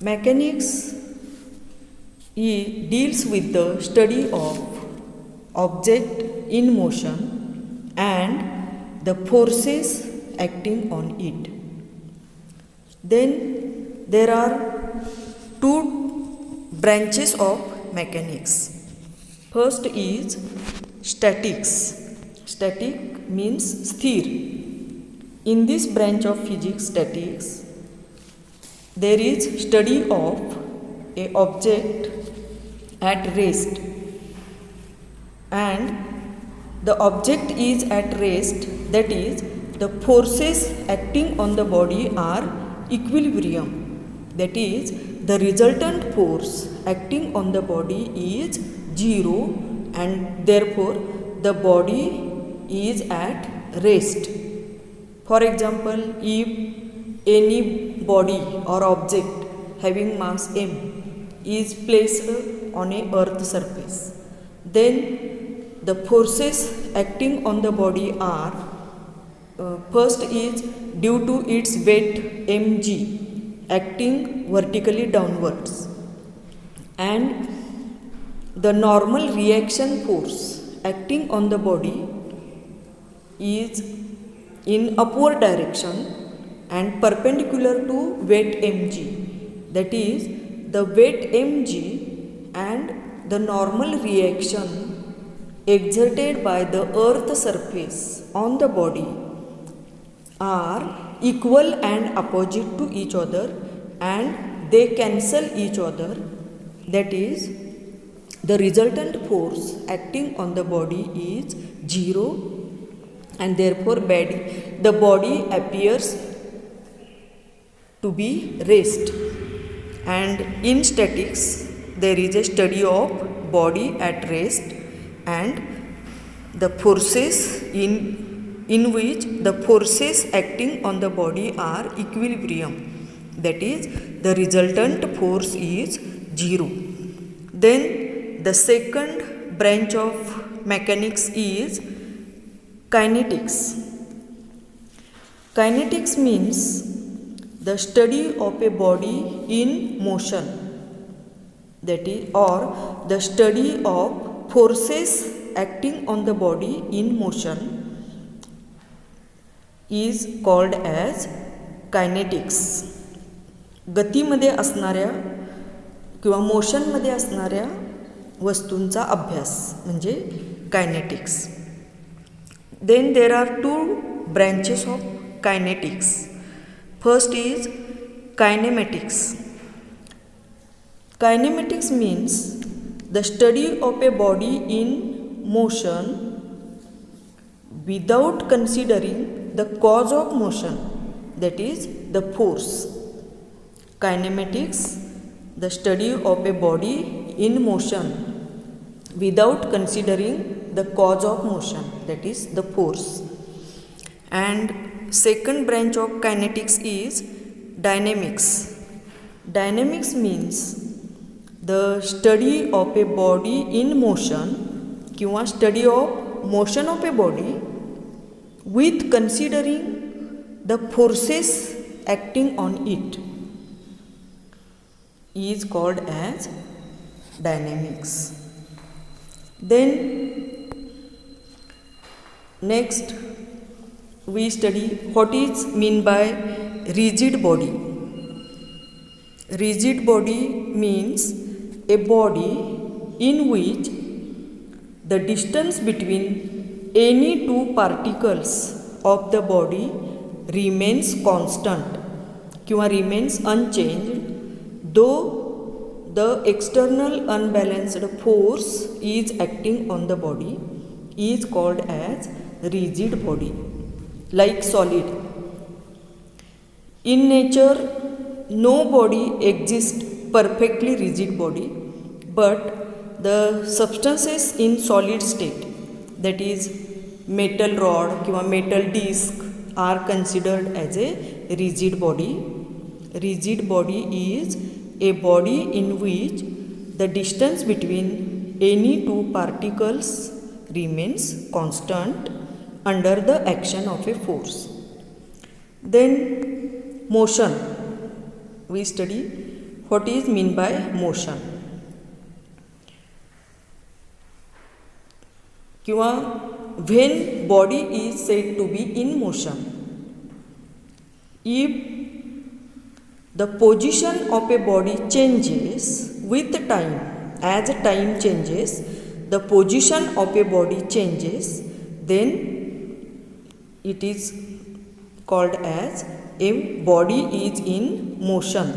Mechanics deals with the study of object in motion and the forces acting on it. Then there are two branches of mechanics. First is statics. Static means sthir. In this branch of physics, statics, there is study of a object at rest, and the object is at rest, that is, the forces acting on the body are equilibrium, that is, the resultant force acting on the body is zero, and therefore the body is at rest. For example, if any body or object having mass m is placed on a earth surface, then the forces acting on the body are first is due to its weight mg acting vertically downwards, and the normal reaction force acting on the body is in upward direction and perpendicular to weight mg, that is, the weight mg and the normal reaction exerted by the earth surface on the body are equal and opposite to each other, and they cancel each other, that is, the resultant force acting on the body is zero, and therefore the body appears to be rest. And in statics there is a study of body at rest and the forces in which the forces acting on the body are equilibrium, that is, the resultant force is zero. Then the second branch of mechanics is kinetics. Kinetics means the study of a body in motion, that is, or the study of forces acting on the body in motion is called as kinetics. गतीमध्ये असणाऱ्या किंवा मोशनमध्ये असणाऱ्या वस्तूंचा अभ्यास म्हणजे kinetics. Then there are two branches of kinetics. First is kinematics. Kinematics means the study of a body in motion without considering the cause of motion, that is, the force. Kinematics, the study of a body in motion without considering the cause of motion, that is, the force. And second branch of kinetics is dynamics. Dynamics means the study of a body in motion किंवा study of motion of a body with considering the forces acting on it is called as dynamics. Then next we study what is mean by rigid body. Rigid body means a body in which the distance between any two particles of the body remains constant किंवा remains unchanged though the external unbalanced force is acting on the body is called as rigid body. Like solid. In nature, no body exists perfectly rigid body, but the substances in solid state, that is metal rod किंवा metal disc, are considered as a rigid body. Rigid body is a body in which the distance between any two particles remains constant under the action of a force. Then motion. We study what is mean by motion. किंवा when body is said to be in motion, if the position of a body changes with time, as time changes, the position of a body changes, then it is called as a body is in motion.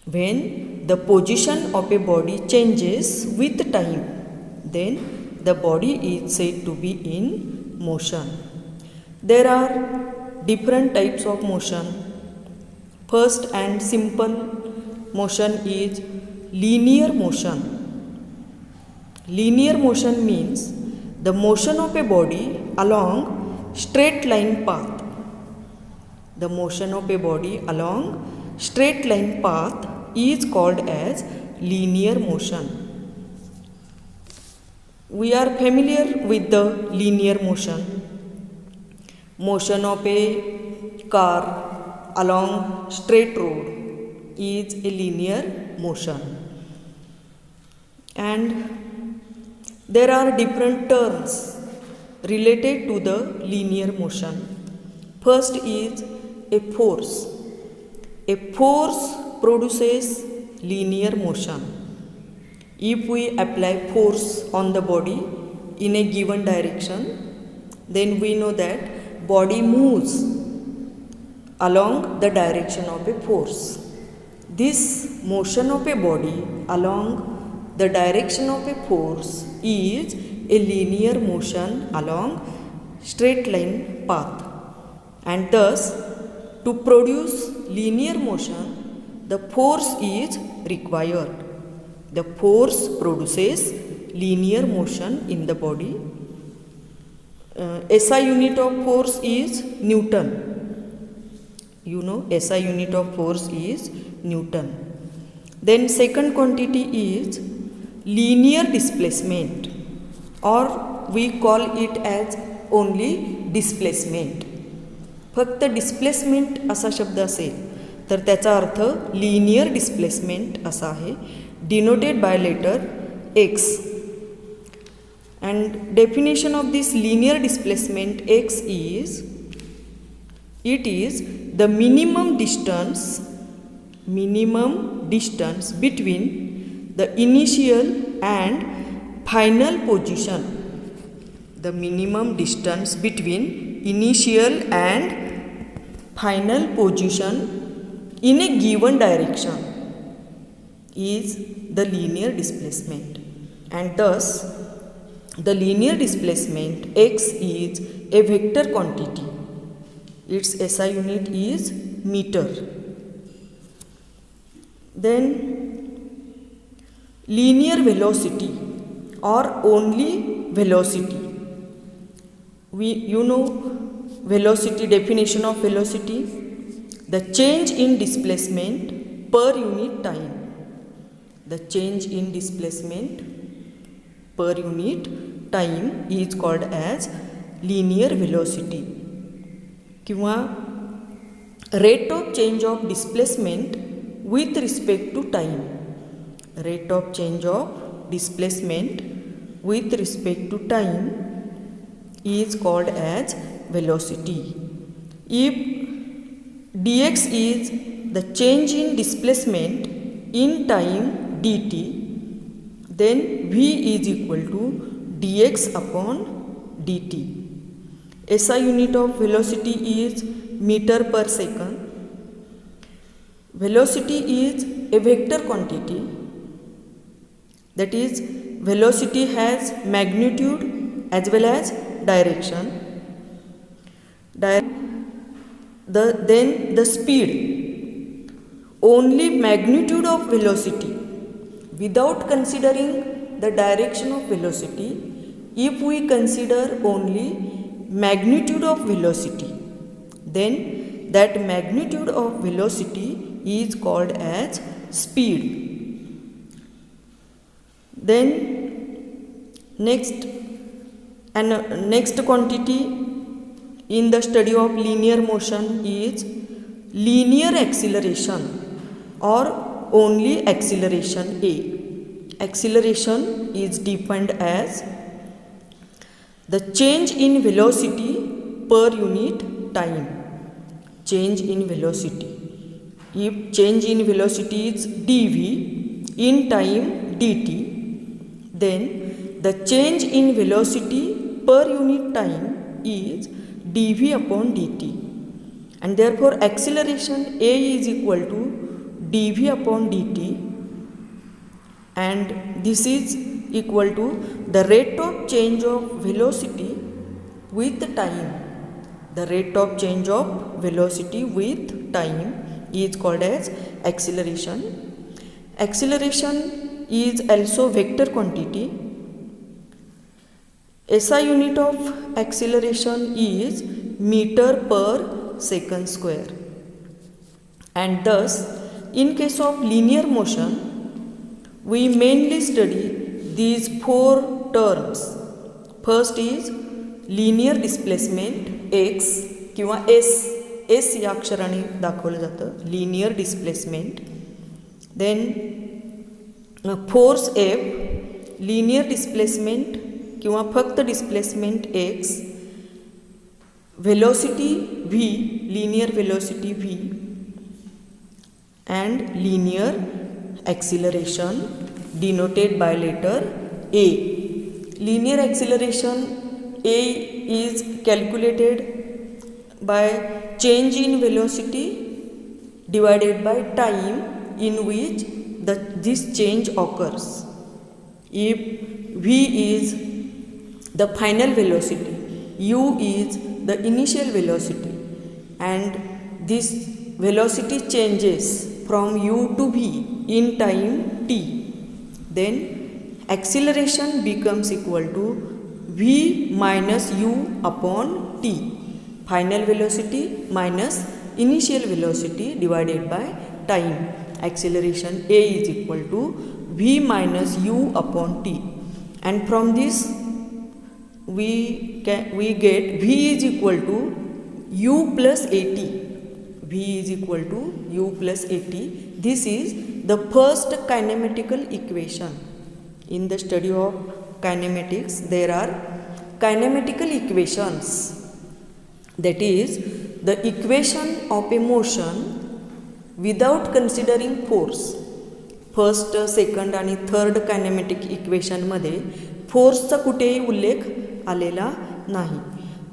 When the position of a body changes with time, then the body is said to be in motion. There are different types of motion. First and simple motion is linear motion. Linear motion means the motion of a body along straight line path. The motion of a body along straight line path is called as linear motion. We are familiar with the linear motion. Motion of a car along straight road is a linear motion. And there are different terms related to the linear motion. First is a force. A force produces linear motion. If we apply force on the body in a given direction, then we know that body moves along the direction of a force. This motion of a body along the direction of a force is a linear motion along straight line path, and thus to produce linear motion the force is required. The force produces linear motion in the body. SI unit of force is Newton. You know, SI unit of force is Newton. Then second quantity is linear displacement, or we call it as only displacement. फक्त displacement असा शब्द असेल तर त्याचा अर्थ linear displacement असा आहे, denoted by letter x. And definition of this linear displacement x is, it is the minimum distance between the initial and final position. The minimum distance between initial and final position in a given direction is the linear displacement, and thus the linear displacement x is a vector quantity. Its SI unit is meter. Then linear velocity or only velocity. You know velocity, definition of velocity, the change in displacement per unit time. The change in displacement per unit time is called as linear velocity. किंवा rate of change of displacement with respect to time. Rate of change of displacement with respect to time is called as velocity. If dx is the change in displacement in time dt, then v is equal to dx upon dt. SI unit of velocity is meter per second. Velocity is a vector quantity. That is, velocity has magnitude as well as direction. Then the speed, only magnitude of velocity without considering the direction of velocity. If we consider only magnitude of velocity, then that magnitude of velocity is called as speed. Then next quantity in the study of linear motion is linear acceleration. or only acceleration A. Acceleration is defined as the change in velocity per unit time. Change in velocity. If change in velocity is dv in time dt, then the change in velocity per unit time is dv upon dt, and therefore acceleration A is equal to dv upon dt, and this is equal to the rate of change of velocity with time. The rate of change of velocity with time is called as acceleration. Acceleration is also vector quantity. SI unit of acceleration is meter per second square, and thus in case of linear motion we mainly study these four terms. First is linear displacement x किंवा s या अक्षराने दाखवलं जातं, linear displacement. Then force F, linear displacement किंवा फक्त displacement x, velocity v, linear velocity v, and linear acceleration denoted by letter A. Linear acceleration A is calculated by change in velocity divided by time in which this change occurs. If v is the final velocity, u is the initial velocity, and this velocity changes from u to v in time t, then acceleration becomes equal to v minus u upon t, final velocity minus initial velocity divided by time. Acceleration A is equal to v minus u upon t, and from this we get v is equal to u plus at. V is equal to u plus at. This is the first kinematical equation. In the study of kinematics, there are kinematical equations, that is the equation of a motion without considering force. First, second आणि third kinematic इक्वेशनमध्ये फोर्सचा कुठेही उल्लेख आलेला नाही.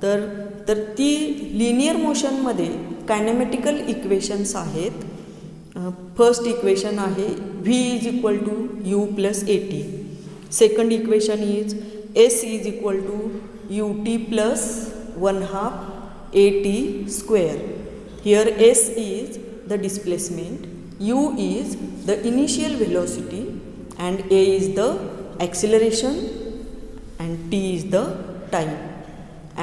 तर ती linear मोशनमध्ये कायनेमॅटिकल इक्वेशन्स आहेत. फर्स्ट इक्वेशन आहे v is equal to u plus a t. Second equation is s is equal to u t plus 1/2 a t square. Here s is the displacement, u is the initial velocity, and a is the acceleration, and t is the time.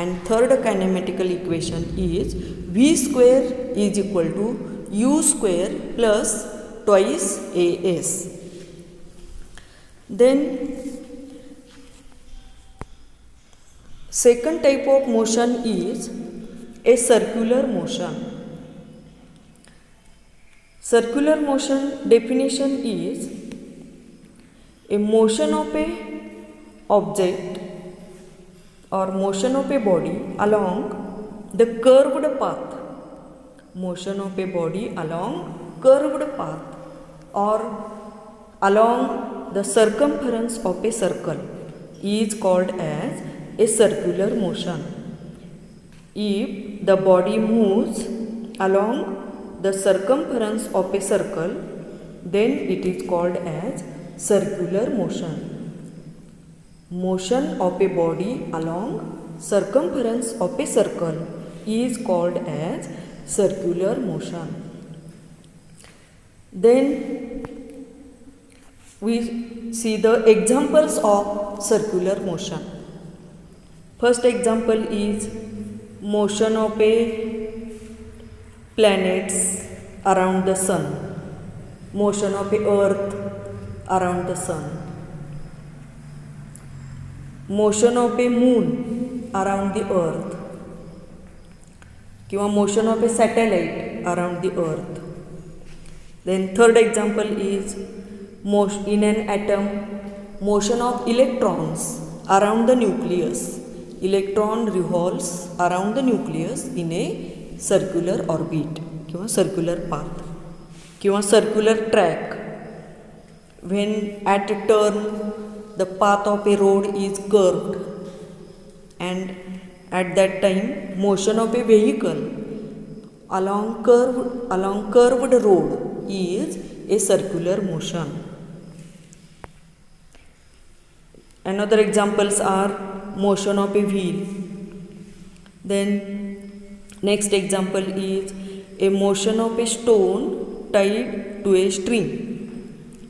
And third kinematical equation is v square is equal to u square plus twice as. Then second type of motion is a circular motion. Circular motion definition is a motion of a object or motion of a body along the curved path. Motion of a body along curved path or along the circumference of a circle is called as a circular motion. If the body moves along the circumference of a circle, then it is called as circular motion. Motion of a body along circumference of a circle is called as circular motion. Then we see the examples of circular motion. First example is motion of a planets around the sun, motion of a earth around the sun, motion of a moon around the earth, किंवा motion of a satellite around the earth. Then third example is in an atom, motion of electrons around the nucleus. Electron revolves around the nucleus in a circular orbit किंवा circular path किंवा circular track. When at a turn the path of a road is curved, and at that time motion of a vehicle along curved road is a circular motion. Another examples are motion of a wheel. Then next example is a motion of a stone tied to a string.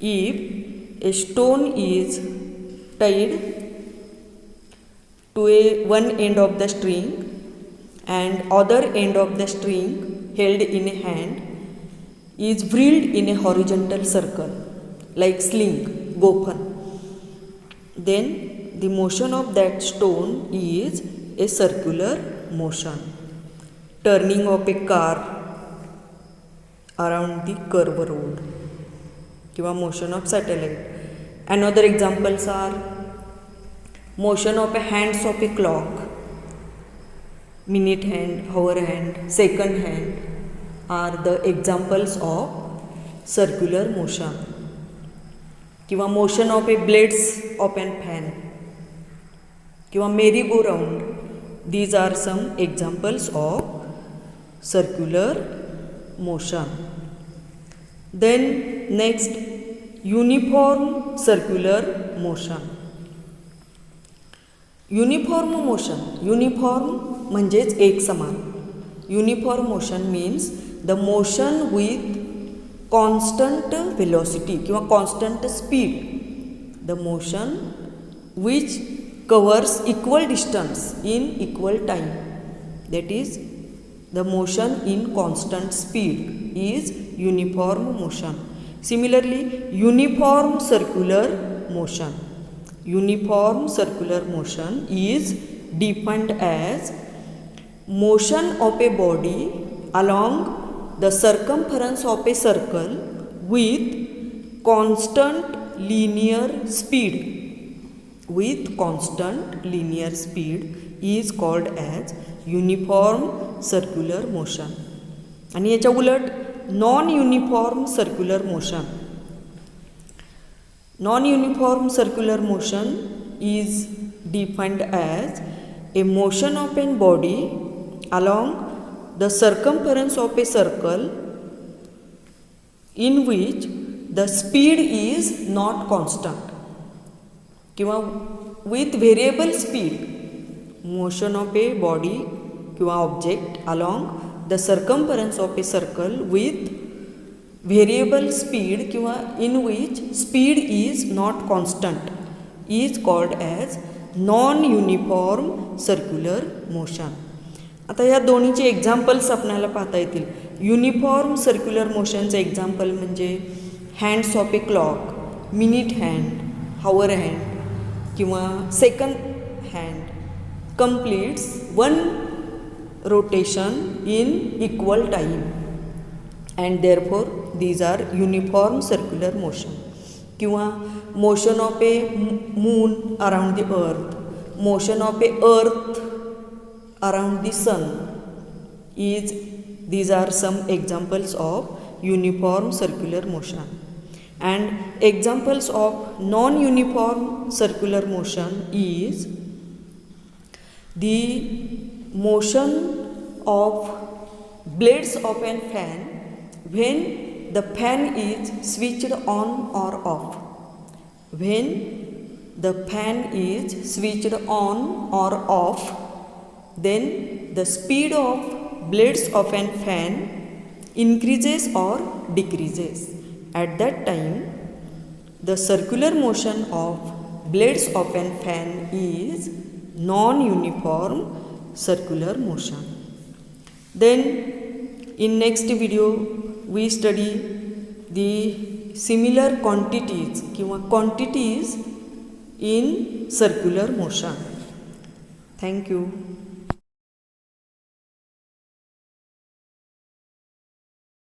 If a stone is tied to one end of the string and other end of the string held in a hand is whirled in a horizontal circle like sling, gophan, then the motion of that stone is a circular motion. Turning of a car around the curved road किंवा motion of satellite. Another examples are motion of a hands of a clock, minute hand, hour hand, second hand are the examples of circular motion. किंवा motion of a blades of an fan किंवा merry go round. These are some examples of circular motion. Then next, uniform circular motion. Uniform motion, uniform म्हणजेच एक समान. Uniform motion means the motion with constant velocity किंवा constant speed. The motion which covers equal distance in equal time. That is, the motion in constant speed is uniform motion. Similarly, uniform circular motion. Uniform circular motion is defined as motion of a body along the circumference of a circle with constant linear speed. With constant linear speed is called as uniform circular motion. आणि याच्या उलट non uniform circular motion. Non uniform circular motion is defined as a motion of a body along the circumference of a circle in which the speed is not constant किंवा with variable speed. Motion of a body किंवा object along the circumference of a circle with variable speed किंवा in which speed is not constant is called as non-uniform circular motion. आता या दोन्हीचे examples आपल्याला पाहता येतील. Uniform circular मोशनचे example म्हणजे hands of a clock, minute hand, hour hand किंवा second hand completes one rotation in equal time, and therefore these are uniform circular motion. किंवा motion of a moon around the earth, motion of a earth around the sun is, these are some examples of uniform circular motion. And examples of non-uniform circular motion is the motion of blades of a fan when the fan is switched on or off. When the fan is switched on or off, then the speed of blades of a fan increases or decreases. At that time, the circular motion of blades of a fan is non-uniform circular motion. Then in next video we study the similar quantities किंवा quantities in circular motion. Thank you.